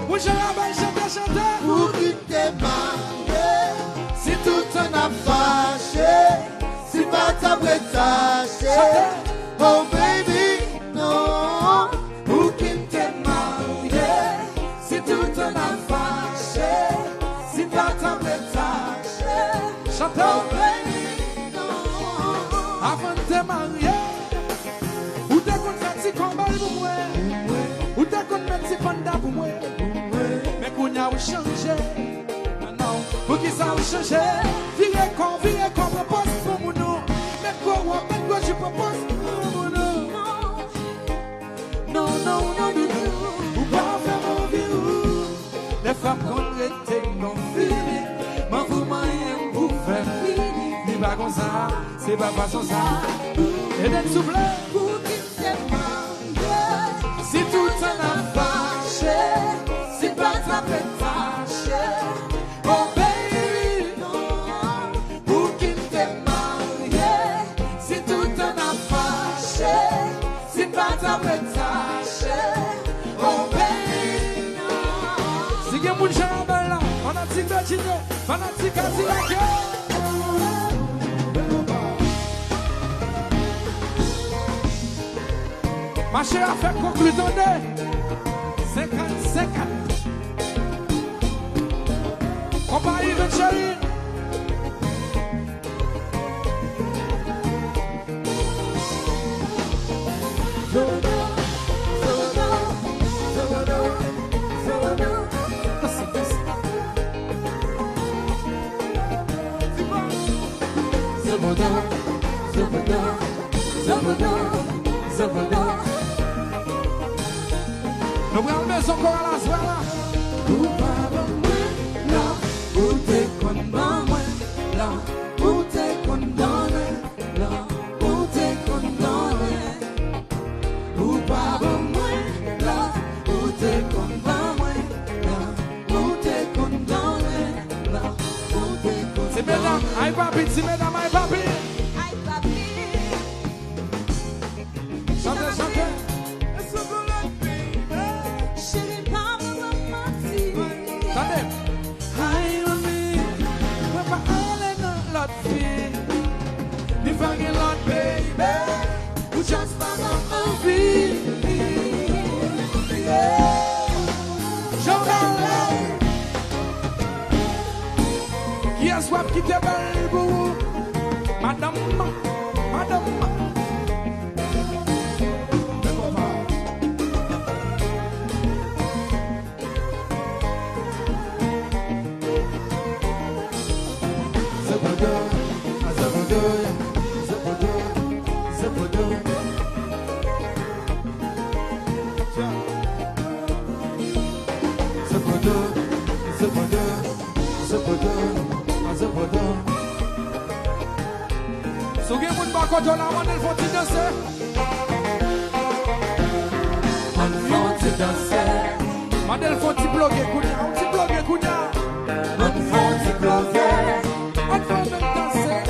Mon charabal chante. Pour qui t'es marié, si tout en a fâché, si pas ta prétaché. Oh baby, non. Pour qui t'es marié, si tout en a fâché, si pas ta prétaché. Chante. Oh baby, non. Avant de te marier, ou t'es qu'on fait si combat pour moi, ou t'es qu'on met si panda pour moi. Mais qu'on a changé, non, pour qui ça a changé? Virez qu'on propose pour nous. Mais quoi je propose pour nous? Non, ou pas faire mon vie. Les femmes qu'on était non fini, mais vous m'aimez pour faire fini. Ni pas comme ça, c'est pas façon ça. Et d'être soufflé, Pour qui t'es marié, si tout en a fâché, si pas ta prétaché. oh baby, Non. pour qui t'es marié, si tout en a fâché, si pas ta prétaché, oh baby, si y'a mon charabal là, fanatique Virginia, fanatique Cadillac. Ma chère a fait conclusion de 50-50. Compagnie de chérie. Nous prenons le son encore à la soirée là. Ou pas là, ou t'es condamné, là, ou t'es condamné, là, ou t'es condamné. Ou pas là, ou t'es condamné, là, ou t'es condamné, là, ou t'es condamné. C'est mesdames, aïe papi, c'est mesdames, aïe papi. Aïe papi. Chantez. Chérie, parle-moi ma fille. Attendez. Aïe mamie, on va pas aller dans l'autre fille. Ni pas que l'autre baby, ou juste pas dans envie. J'en qui a soif qui te belle pour vous? Madame. So gen moun bako do la mandel fò ti danse. Mandel fò ti bloge kounya, ou ti bloge kounya. Mandel fò men danse,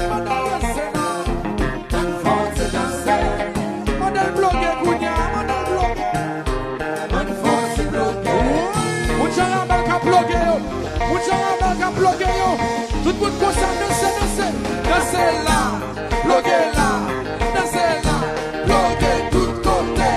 mandel danse na. Mandel bloge kounya, mandel bloge. Moun charabal ka bloge yo, moun charabal ka bloge yo. Tout moun konsan danse la. Bloguez là, dansez là, bloguez tout côté.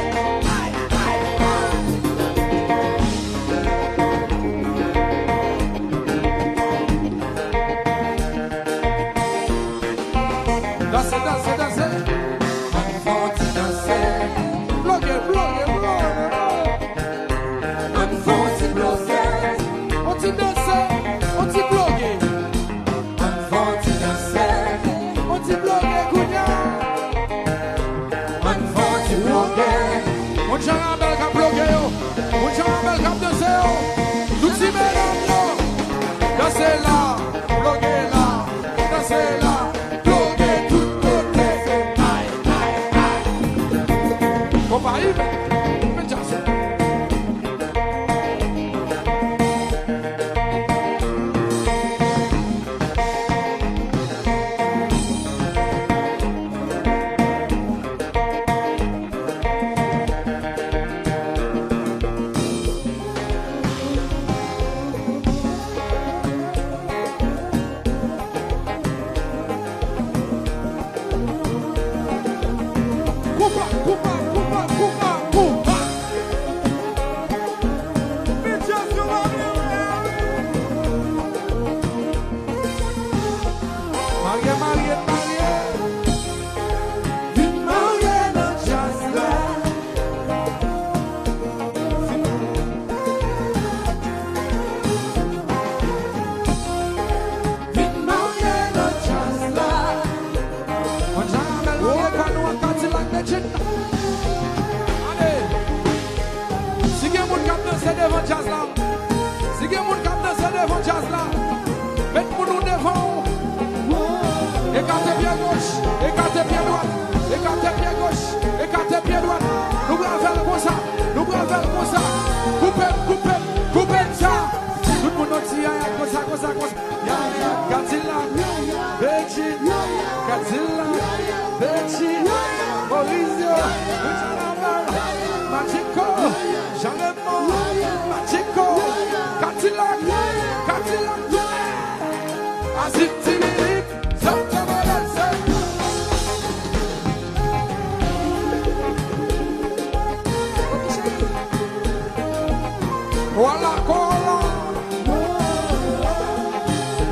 Coca-Cola.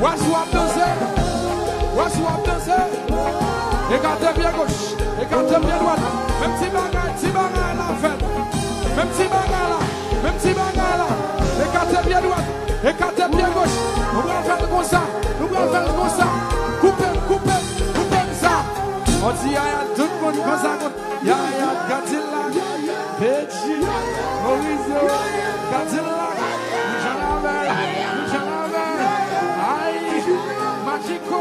What's what danser? What's what danser? Écartez bien gauche, écartez bien droite. Même si bagaille la fête. Même si bagaille là. Écartez bien droite, écartez bien gauche. Nous allons faire comme ça, Coupez ça. On dit y'a tout le monde comme ça. Y'a Godzilla, Pechi, Mauricio, Godzilla, Aïe, Magico,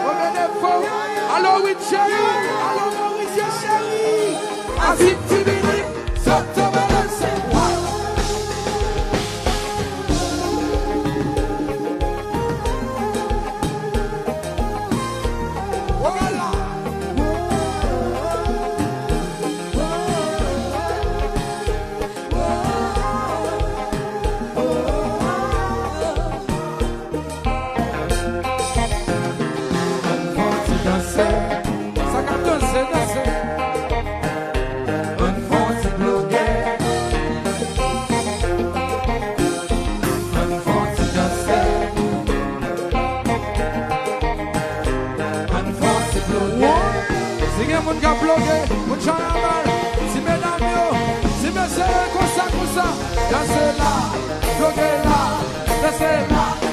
Omenefo. Allo Richard, allo Mauricio chéri. Azip Tibini, Soto Balance. Moun ka bloqué, moun chanamal, si mesdames yo, si messieurs, comme ça, dansez là, bloquez là, dansez là.